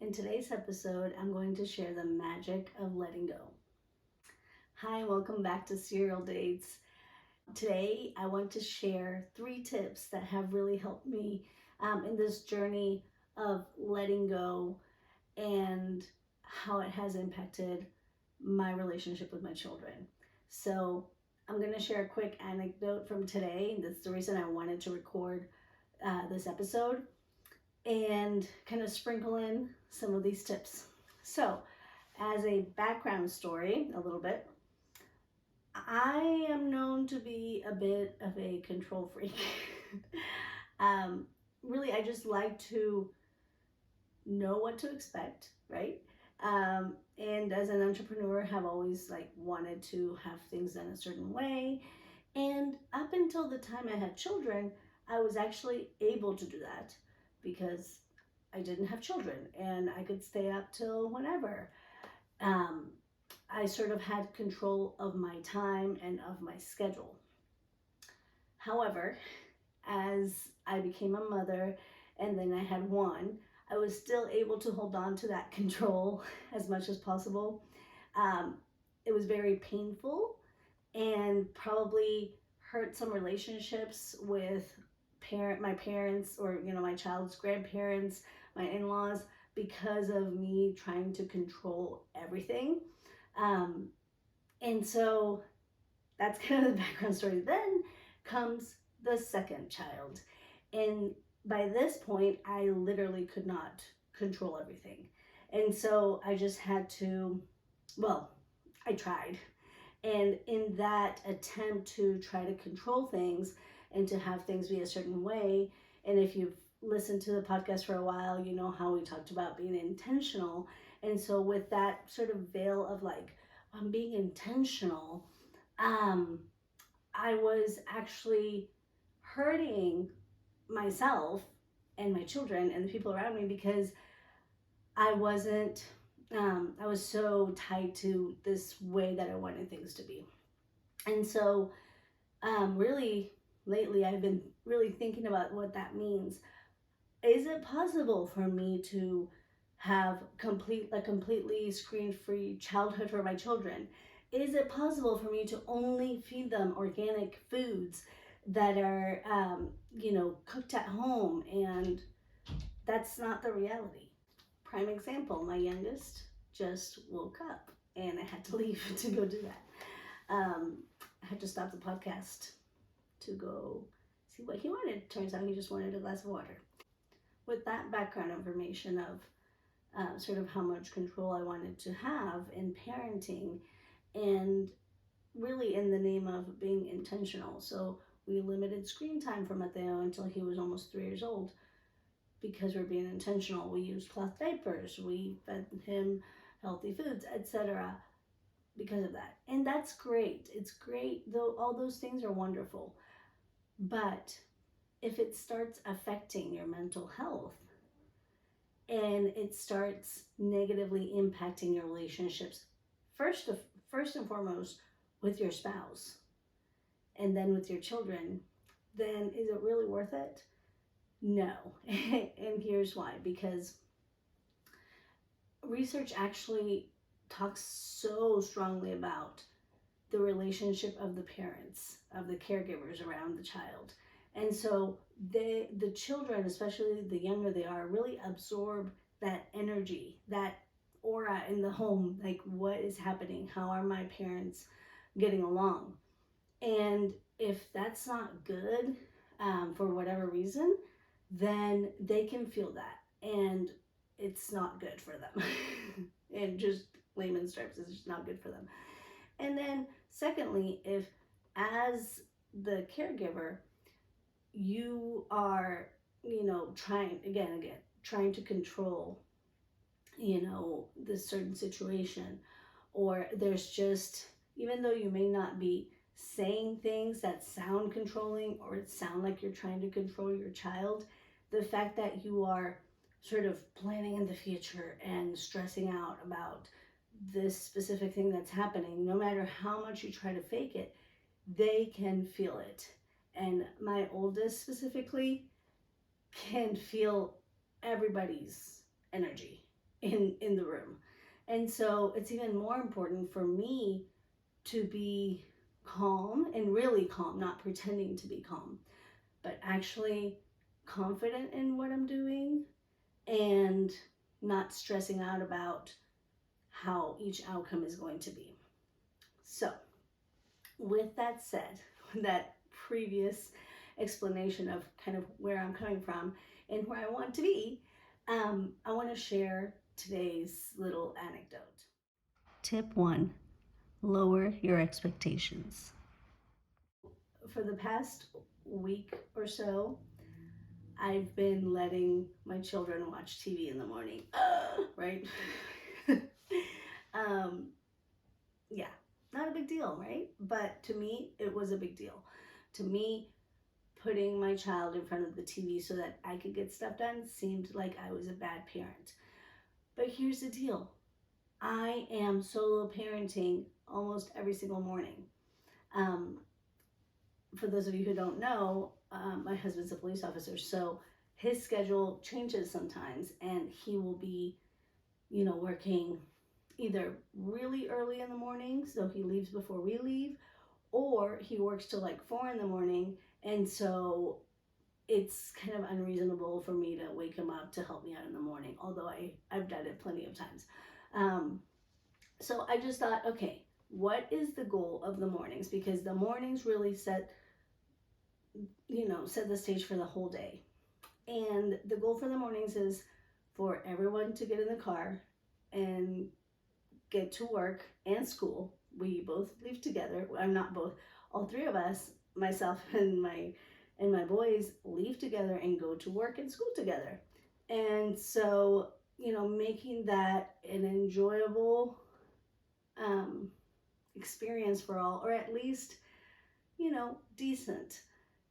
In today's episode, I'm going to share the magic of letting go. Hi, welcome back to Serial Dates. Today, I want to share 3 tips that have really helped me in this journey of letting go and how it has impacted my relationship with my children. So, I'm going to share a quick anecdote from today. That's the reason I wanted to record this episode and kind of sprinkle in some of these tips. So, as a background story, a little bit, I am known to be a bit of a control freak. um, really, I just like to know what to expect, right? And as an entrepreneur, have always wanted to have things done a certain way. And up until the time I had children, I was actually able to do that because I didn't have children and I could stay up till whenever. Um, I sort of had control of my time and of my schedule. However, as I became a mother and then I had one, I was still able to hold on to that control as much as possible. Um, it was very painful and probably hurt some relationships with my parents, or my child's grandparents, my in-laws, because of me trying to control everything. Um, and so that's kind of the background story. Then comes the second child. And by this point, I literally could not control everything. And so I just had to, well, I tried. And in that attempt to try to control things and to have things be a certain way, and if you've listened to the podcast for a while, you know how we talked about being intentional. And so with that sort of veil of I'm being intentional, um, I was actually hurting myself and my children and the people around me because I wasn't, I was so tied to this way that I wanted things to be. And so, really, lately, I've been really thinking about what that means. Is it possible for me to have a completely screen-free childhood for my children? Is it possible for me to only feed them organic foods that are, cooked at home? And that's not the reality. Prime example, my youngest just woke up and I had to leave to go do that. I had to stop the podcast to go see what he wanted. Turns out he just wanted a glass of water. With that background information of sort of how much control I wanted to have in parenting, and really in the name of being intentional. So we limited screen time for Mateo until he was almost 3 years old because we're being intentional. We used cloth diapers, we fed him healthy foods, etc. because of that. And that's great. It's great, though all those things are wonderful. But if it starts affecting your mental health and it starts negatively impacting your relationships, first and foremost with your spouse and then with your children, then is it really worth it? No. And here's why. Because research actually talks so strongly about the relationship of the parents, of the caregivers around the child. And so the children, especially the younger they are, really absorb that energy, that aura in the home. Like, what is happening? How are my parents getting along? And if that's not good, for whatever reason, then they can feel that. And it's not good for them. And just layman's terms, it's just not good for them. And then secondly, if as the caregiver, you are, trying to control, this certain situation, or there's just, even though you may not be saying things that sound controlling or it sound like you're trying to control your child, the fact that you are sort of planning in the future and stressing out about this specific thing that's happening, no matter how much you try to fake it, they can feel it. And my oldest specifically can feel everybody's energy. in the room. And so it's even more important for me to be calm and really calm, not pretending to be calm, but actually confident in what I'm doing and not stressing out about how each outcome is going to be. So, with that said, that previous explanation of kind of where I'm coming from and where I want to be, I want to share today's little anecdote. Tip one: lower your expectations. For the past week or so, I've been letting my children watch TV in the morning, right? um, yeah, not a big deal, right? But to me, it was a big deal. To me, putting my child in front of the TV so that I could get stuff done seemed like I was a bad parent. But here's the deal: I am solo parenting almost every single morning. Um, for those of you who don't know, my husband's a police officer, so his schedule changes sometimes, and he will be, working either really early in the morning, so he leaves before we leave, or he works till like 4 in the morning, and so it's kind of unreasonable for me to wake him up to help me out in the morning, although I've done it plenty of times. So I just thought, okay, what is the goal of the mornings? Because the mornings really set the stage for the whole day. And the goal for the mornings is for everyone to get in the car and get to work and school. We both leave together. I'm not both. All three of us, myself and my boys, leave together and go to work and school together. And so, making that an enjoyable experience for all, or at least, decent.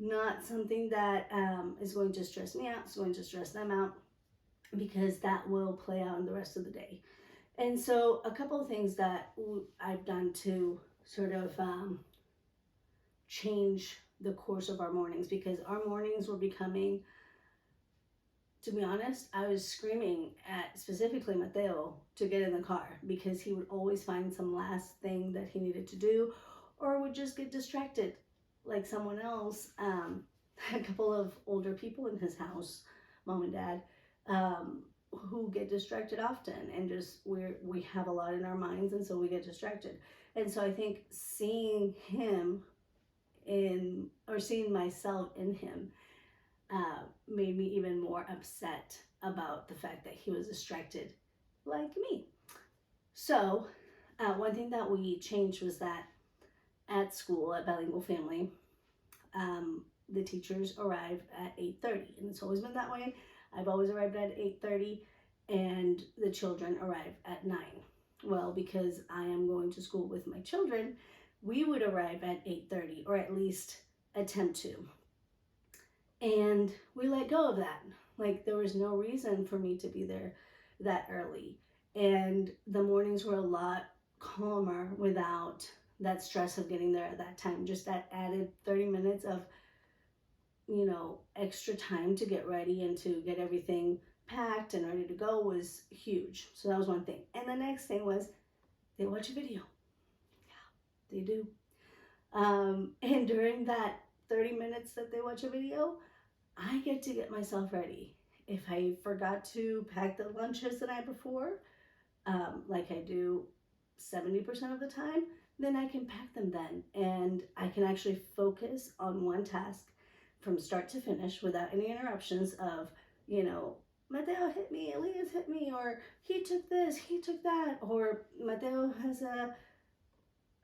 Not something that is going to stress me out, is going to stress them out, because that will play out in the rest of the day. And so, a couple of things that I've done to sort of change the course of our mornings, because our mornings were becoming, to be honest, I was screaming at specifically Mateo to get in the car because he would always find some last thing that he needed to do, or would just get distracted like someone else. A couple of older people in his house, mom and dad, who get distracted often, and just we have a lot in our minds, and so we get distracted. And so I think seeing him seeing myself in him made me even more upset about the fact that he was distracted like me. So one thing that we changed was that at school, at Bilingual Family, the teachers arrive at 8:30, and it's always been that way. I've always arrived at 8:30, and the children arrive at 9. Well, because I am going to school with my children, we would arrive at 8:30, or at least attempt to. And we let go of that. Like, there was no reason for me to be there that early. And the mornings were a lot calmer without that stress of getting there at that time. Just that added 30 minutes of, extra time to get ready and to get everything packed and ready to go was huge. So that was one thing. And the next thing was they watch a video. Yeah, they do. And during that 30 minutes that they watch a video, I get to get myself ready. If I forgot to pack the lunches the night before, like I do 70% of the time, then I can pack them then. And I can actually focus on one task from start to finish without any interruptions of, Mateo hit me, Elias hit me, or he took this, he took that, or Mateo has a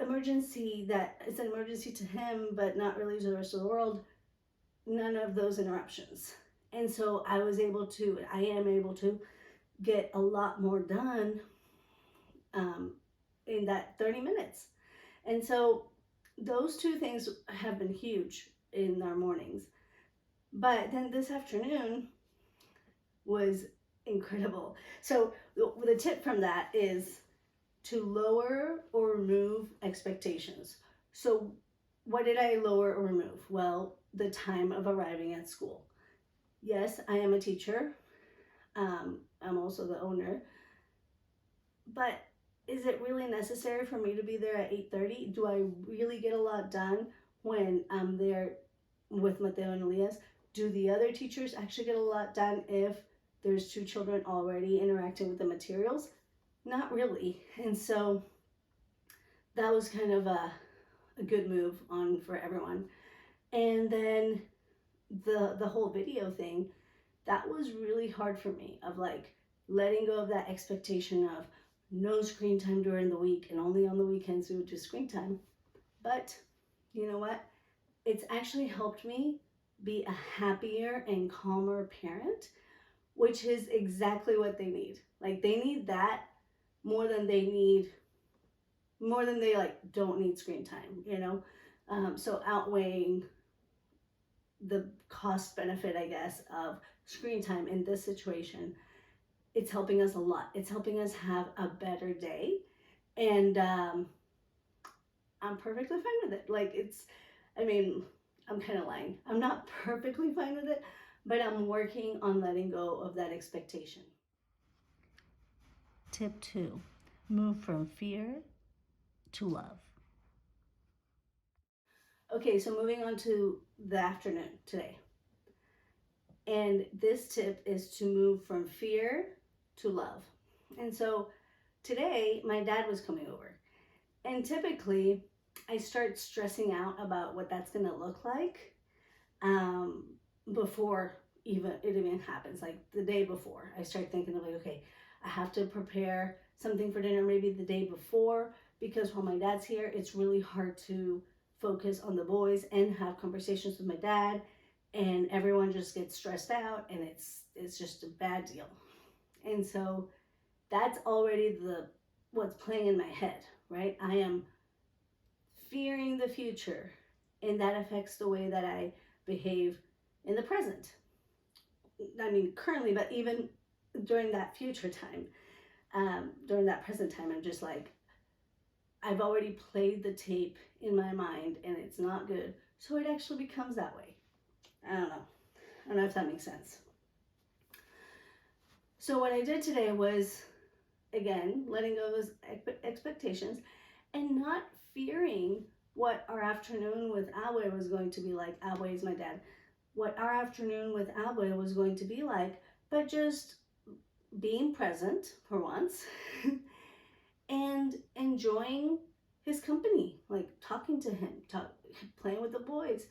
emergency that is an emergency to him, but not really to the rest of the world. None of those interruptions. And so I am able to get a lot more done in that 30 minutes. And so those two things have been huge in our mornings. But then this afternoon was incredible. So the tip from that is to lower or remove expectations. So what did I lower or remove? Well, the time of arriving at school. Yes, I am a teacher. I'm also the owner. but is it really necessary for me to be there at 8:30? Do I really get a lot done when I'm there with Mateo and Elias? Do the other teachers actually get a lot done if there's two children already interacting with the materials? Not really. And so that was kind of a good move on for everyone. And then the whole video thing, that was really hard for me, of like letting go of that expectation of no screen time during the week and only on the weekends we would do screen time. But you know what? It's actually helped me be a happier and calmer parent, which is exactly what they need. Like they need that more than they like don't need screen time, you know? So outweighing the cost benefit, I guess, of screen time in this situation, it's helping us a lot. It's helping us have a better day. And I'm perfectly fine with it. Like, I mean, I'm kind of lying. I'm not perfectly fine with it, but I'm working on letting go of that expectation. Tip 2, move from fear to love. Okay, so moving on to the afternoon today. And this tip is to move from fear to love. And so today, my dad was coming over. And typically, I start stressing out about what that's going to look like um, before it even happens. Like the day before, I start thinking of like, okay, I have to prepare something for dinner maybe the day before, because while my dad's here, it's really hard to focus on the boys and have conversations with my dad, and everyone just gets stressed out, and it's just a bad deal. And so that's already the what's playing in my head, right? I am fearing the future, and that affects the way that I behave in the present. I mean, currently, but even during that future time, during that present time, I'm just like, I've already played the tape in my mind, and it's not good. So it actually becomes that way. I don't know. I don't know if that makes sense. So what I did today was, again, letting go of those expectations and not fearing what our afternoon with Awe was going to be like. Awe is my dad. What our afternoon with Awe was going to be like, but just being present for once and enjoying his company, like talking to him, playing with the boys,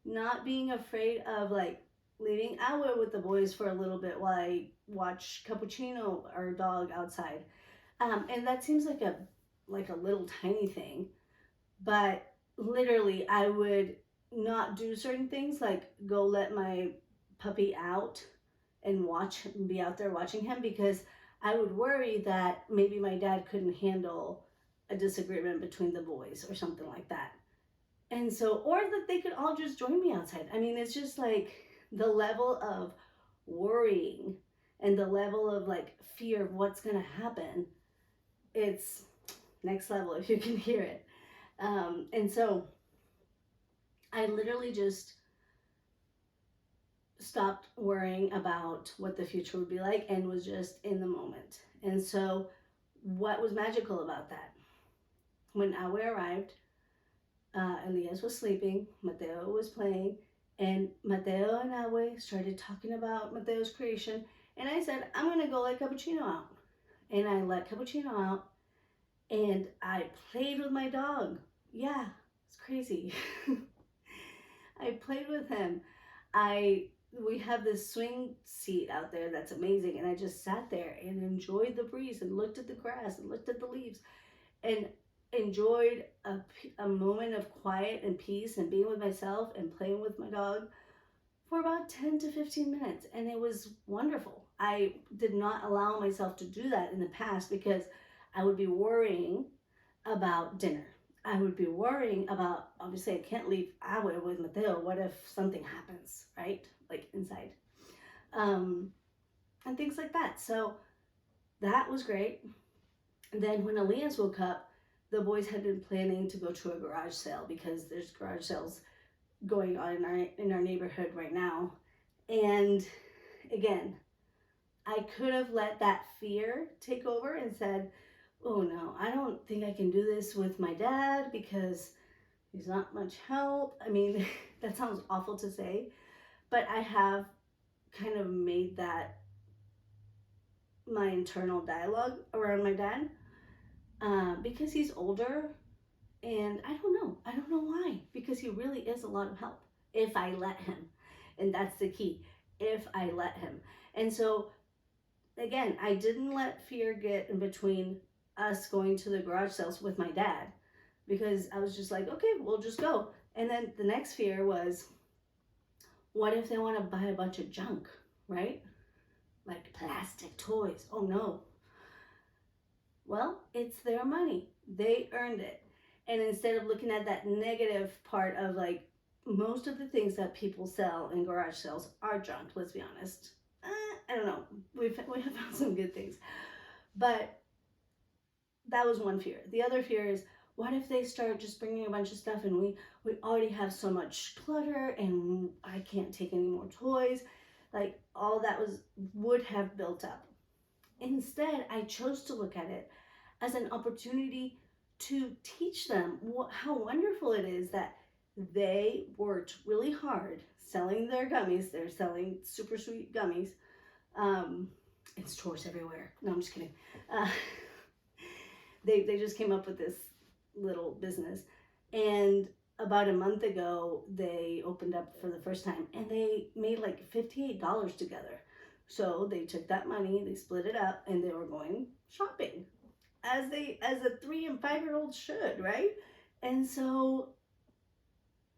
not being afraid of like leaving Awe with the boys for a little bit while I watch Cappuccino, our dog, outside. And that seems like a little tiny thing, but literally I would not do certain things, like go let my puppy out and be out there watching him, because I would worry that maybe my dad couldn't handle a disagreement between the boys or something like that. And so, or that they could all just join me outside. I mean, it's just like the level of worrying and the level of like fear of what's going to happen. It's next level, if you can hear it. And so I literally just stopped worrying about what the future would be like and was just in the moment. And so, what was magical about that? When Awe arrived, Elias was sleeping, Mateo was playing, and Mateo and Awe started talking about Mateo's creation. And I said, I'm going to go let Cappuccino out. And I let Cappuccino out, and I played with my dog. Yeah, it's crazy. I played with him. We have this swing seat out there that's amazing, and I just sat there and enjoyed the breeze and looked at the grass and looked at the leaves and enjoyed a moment of quiet and peace and being with myself and playing with my dog for about 10 to 15 minutes, and it was wonderful. I did not allow myself to do that in the past because I would be worrying about dinner. I would be worrying about, obviously I can't leave Awe with Mateo. What if something happens, right? Like inside. And things like that. So that was great. And then when Elias woke up, the boys had been planning to go to a garage sale because there's garage sales going on in our neighborhood right now. And again, I could have let that fear take over and said, oh no, I don't think I can do this with my dad because he's not much help. I mean, that sounds awful to say, but I have kind of made that my internal dialogue around my dad because he's older, and I don't know. I don't know why. Because he really is a lot of help if I let him. And that's the key. If I let him. And so, again, I didn't let fear get in between us going to the garage sales with my dad because I was just like, okay, we'll just go. And then the next fear was, what if they want to buy a bunch of junk, right? Like plastic toys. Oh no. Well, it's their money. They earned it. And instead of looking at that negative part of like most of the things that people sell in garage sales are junk, let's be honest. I don't know. We have found some good things. But that was one fear. The other fear is, what if they start just bringing a bunch of stuff and we already have so much clutter and I can't take any more toys. Like all that would have built up. Instead, I chose to look at it as an opportunity to teach them how wonderful it is that they worked really hard selling their gummies. They're selling super sweet gummies in stores everywhere. No, I'm just kidding. Uh, they just came up with this little business. And about a month ago, they opened up for the first time and they made like $58 together. So they took that money, they split it up, and they were going shopping as a 3 and 5 year old should, right? And so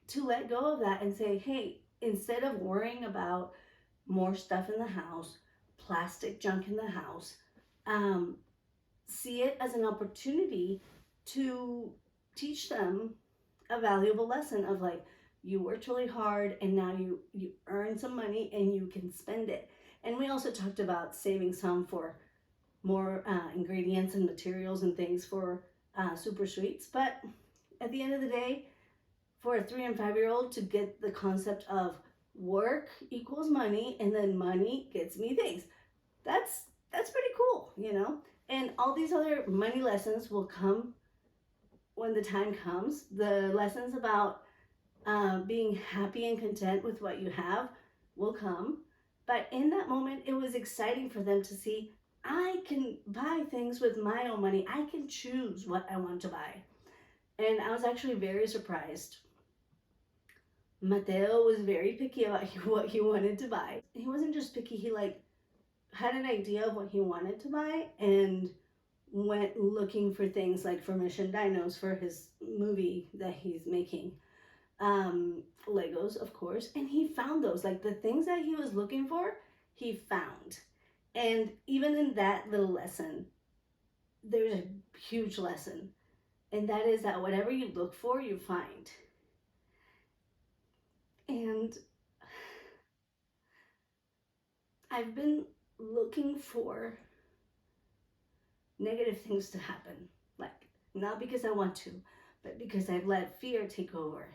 to let go of that and say, hey, instead of worrying about more stuff in the house, plastic junk in the house, um, see it as an opportunity to teach them a valuable lesson of like, you worked really hard and now you earn some money and you can spend it. And we also talked about saving some for more ingredients and materials and things for super sweets. But at the end of the day, for a 3 and 5 year old to get the concept of work equals money and then money gets me things, that's pretty cool, you know. And all these other money lessons will come when the time comes. The lessons about being happy and content with what you have will come. But in that moment, it was exciting for them to see, I can buy things with my own money. I can choose what I want to buy. And I was actually very surprised. Mateo was very picky about what he wanted to buy. He wasn't just picky, he like had an idea of what he wanted to buy and went looking for things like for Mission Dinos for his movie that he's making. Legos, of course, and he found those. Like the things that he was looking for, he found. And even in that little lesson, there's a huge lesson, and that is that whatever you look for, you find. And I've been looking for negative things to happen, like not because I want to, but because I've let fear take over.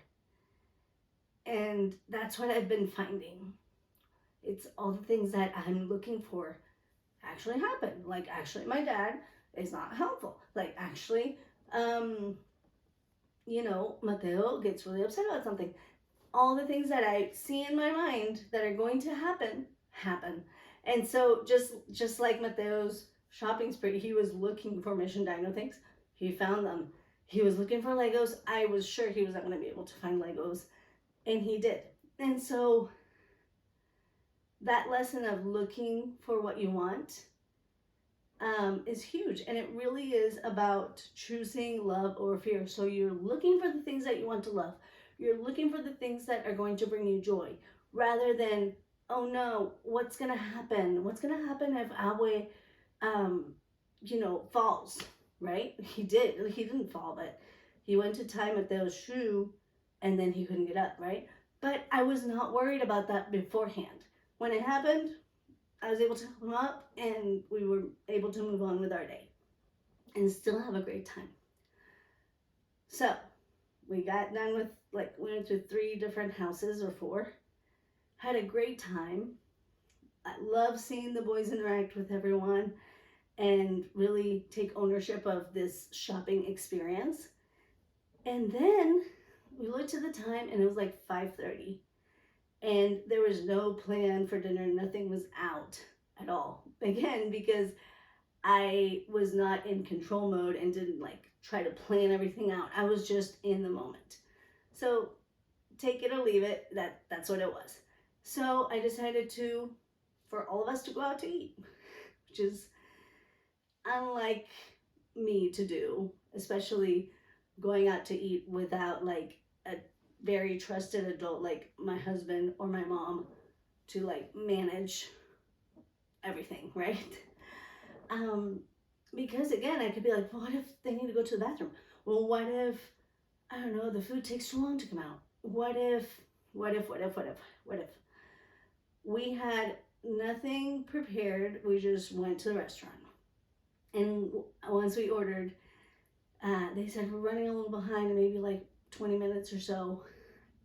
And that's what I've been finding. It's all the things that I'm looking for actually happen. Like actually my dad is not helpful. Like actually, Mateo gets really upset about something. All the things that I see in my mind that are going to happen. And so just like Mateo's shopping spree, he was looking for Mission Dino things. He found them. He was looking for Legos. I was sure he was not going to be able to find Legos, and he did. And so that lesson of looking for what you want is huge. And it really is about choosing love over fear. So you're looking for the things that you want to love. You're looking for the things that are going to bring you joy rather than, oh no, what's going to happen? What's going to happen if Awe, falls, right? He did. He didn't fall, but he went to tie Mateo's shoe and then he couldn't get up, right? But I was not worried about that beforehand. When it happened, I was able to help him up and we were able to move on with our day and still have a great time. So we got done with, we went through 3 different houses or 4, had a great time. I love seeing the boys interact with everyone. and really take ownership of this shopping experience. And then we looked at the time and it was like 5:30, and there was no plan for dinner. Nothing was out at all. Again, because I was not in control mode and didn't like try to plan everything out. I was just in the moment. So take it or leave it. That's what it was. So I decided to, for all of us to go out to eat, which is unlike me to do, especially going out to eat without like a very trusted adult like my husband or my mom to like manage everything, right? Um, because again, I could be like, well, what if they need to go to the bathroom? Well, what if, I don't know, the food takes too long to come out? What if? We had nothing prepared. We just went to the restaurant. And once we ordered, they said we're running a little behind, maybe like 20 minutes or so.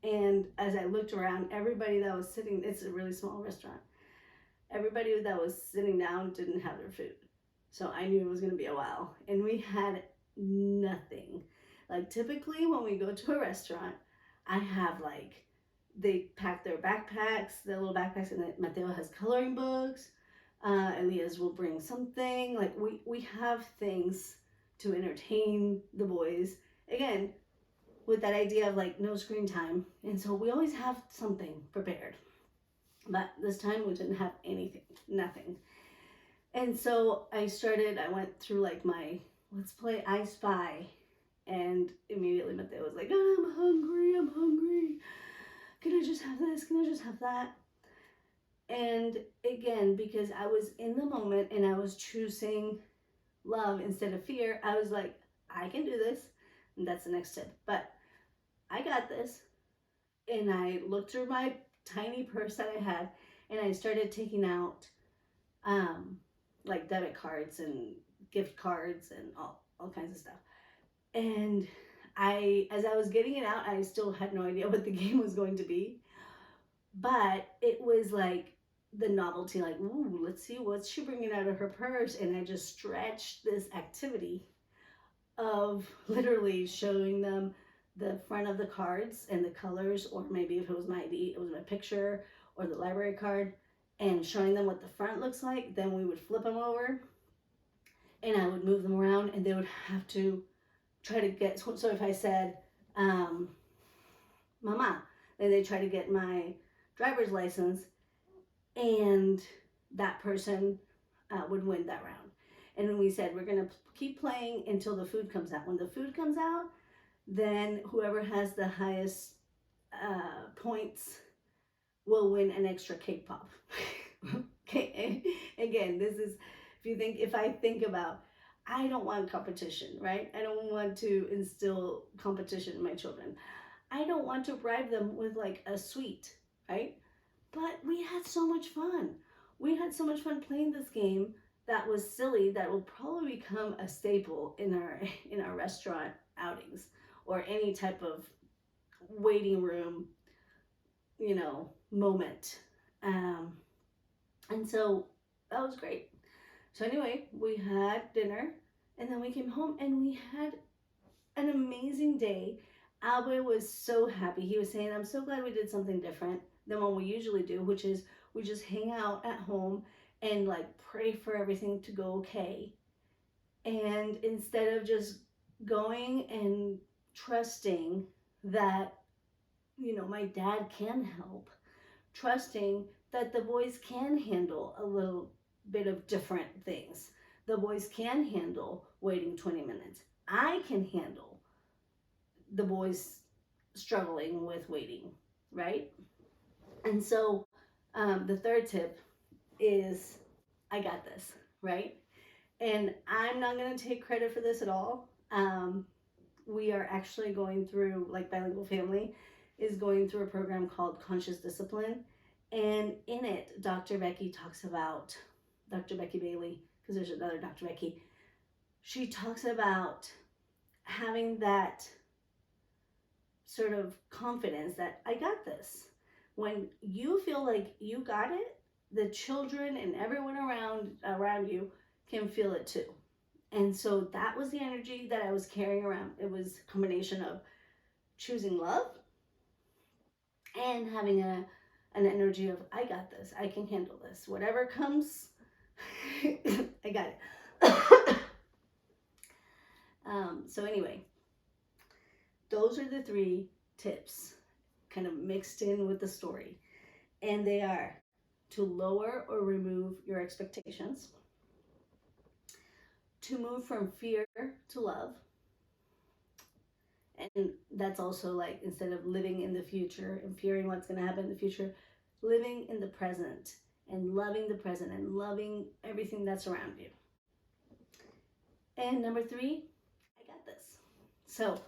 And as I looked around, everybody that was sitting, it's a really small restaurant, everybody that was sitting down didn't have their food. So I knew it was going to be a while. And we had nothing. Like typically when we go to a restaurant, I have like, they pack their backpacks, their little backpacks, and then Mateo has coloring books. Elias will bring something. Like we have things to entertain the boys. Again, with that idea of like no screen time. And so we always have something prepared. But this time we didn't have anything, nothing. And so I went through like my, let's play I Spy. And immediately Mateo was like, oh, I'm hungry. Can I just have this? Can I just have that? And again, because I was in the moment and I was choosing love instead of fear, I was like, I can do this. And that's the next tip. But I got this. And I looked through my tiny purse that I had and I started taking out like debit cards and gift cards and all kinds of stuff. And as I was getting it out, I still had no idea what the game was going to be. But it was like the novelty, like, ooh, let's see what's she bringing out of her purse. And I just stretched this activity of literally showing them the front of the cards and the colors, or maybe if it was my ID, it was my picture or the library card, and showing them what the front looks like. Then we would flip them over and I would move them around and they would have to try to get, so if I said, Mama, then they try to get my driver's license and that person would win that round. And then we said, we're going to keep playing until the food comes out. When the food comes out, then whoever has the highest points will win an extra cake pop. Okay, again, this is, if I think about, I don't want competition, right? I don't want to instill competition in my children. I don't want to bribe them with like a sweet, right? But we had so much fun. We had so much fun playing this game that was silly, that will probably become a staple in our restaurant outings or any type of waiting room, moment. And so that was great. So anyway, we had dinner and then we came home and we had an amazing day. Albert was so happy. He was saying, I'm so glad we did something different than what we usually do, which is we just hang out at home and like pray for everything to go okay. And instead of just going and trusting that, my dad can help, trusting that the boys can handle a little bit of different things. The boys can handle waiting 20 minutes. I can handle the boys struggling with waiting, right? And so the third tip is I got this, right? And I'm not going to take credit for this at all. We are actually going through, like Bilingual Family is going through a program called Conscious Discipline. And in it, Dr. Becky Bailey, because there's another Dr. Becky, she talks about having that sort of confidence that I got this. When you feel like you got it, the children and everyone around you can feel it too. And so that was the energy that I was carrying around. It was a combination of choosing love and having an energy of, I got this, I can handle this. Whatever comes, I got it. So anyway, those are the three tips kind of mixed in with the story. And they are to lower or remove your expectations, to move from fear to love. And that's also like, instead of living in the future and fearing what's going to happen in the future, living in the present and loving the present and loving everything that's around you. And number three, I got this. So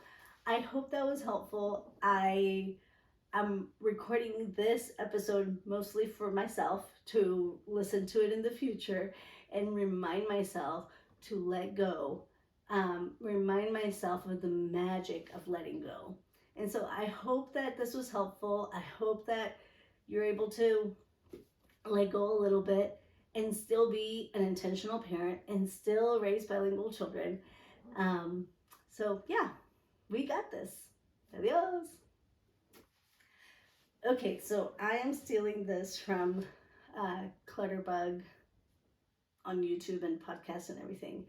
I hope that was helpful. I'm recording this episode mostly for myself to listen to it in the future and remind myself to let go. Remind myself of the magic of letting go. And so I hope that this was helpful. I hope that you're able to let go a little bit and still be an intentional parent and still raise bilingual children. Um, so, yeah, we got this. Adios. Okay, so I am stealing this from Clutterbug on YouTube and podcasts and everything.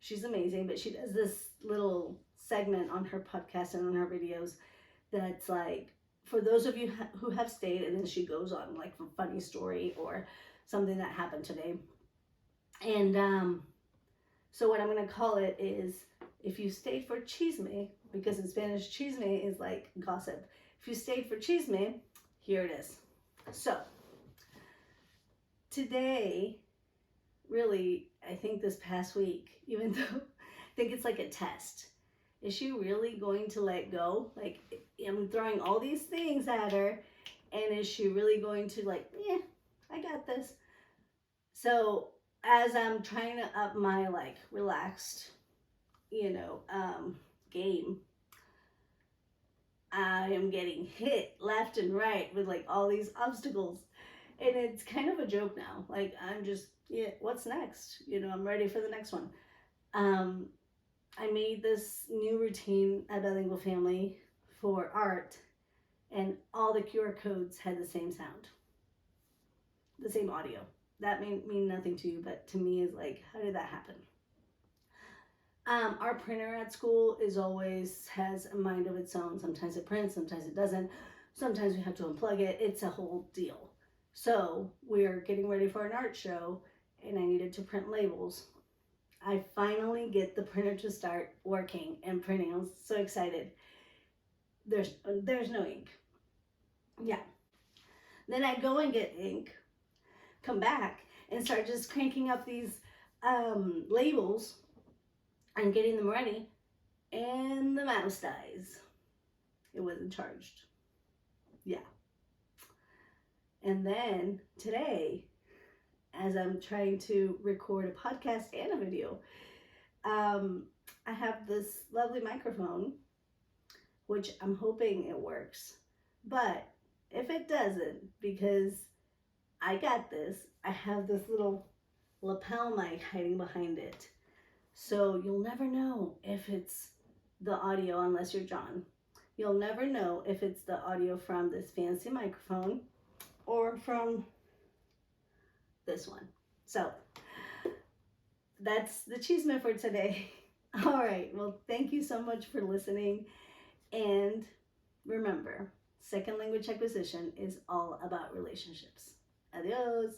She's amazing, but she does this little segment on her podcast and on her videos that's like, for those of you who have stayed, and then she goes on like a funny story or something that happened today. And so what I'm going to call it is, if you stayed for chisme, because in Spanish chisme is like gossip. If you stayed for chisme, here it is. So today, really, I think this past week, even though I think it's like a test, is she really going to let go? Like, I'm throwing all these things at her, and is she really going to, like, yeah, I got this? So as I'm trying to up my like relaxed, game, I am getting hit left and right with like all these obstacles. And it's kind of a joke now. Like, I'm just, yeah, what's next? I'm ready for the next one. Um, I made this new routine at Bilingual Family for art, and all the QR codes had the same sound, the same audio. That may mean nothing to you, but to me is like, how did that happen? Our printer at school is always has a mind of its own. Sometimes it prints, sometimes it doesn't. Sometimes we have to unplug it. It's a whole deal. So we're getting ready for an art show, and I needed to print labels. I finally get the printer to start working and printing. I'm so excited. There's no ink. Yeah. Then I go and get ink, come back, and start just cranking up these labels and getting them ready, and the mouse dies. It wasn't charged. Yeah. And then today, as I'm trying to record a podcast and a video, I have this lovely microphone, which I'm hoping it works. But if it doesn't, because I got this, I have this little lapel mic hiding behind it. So you'll never know if it's the audio unless you're John. You'll never know if it's the audio from this fancy microphone or from this one. So that's the chisme for today. All right. Well, thank you so much for listening. And remember, second language acquisition is all about relationships. Adios.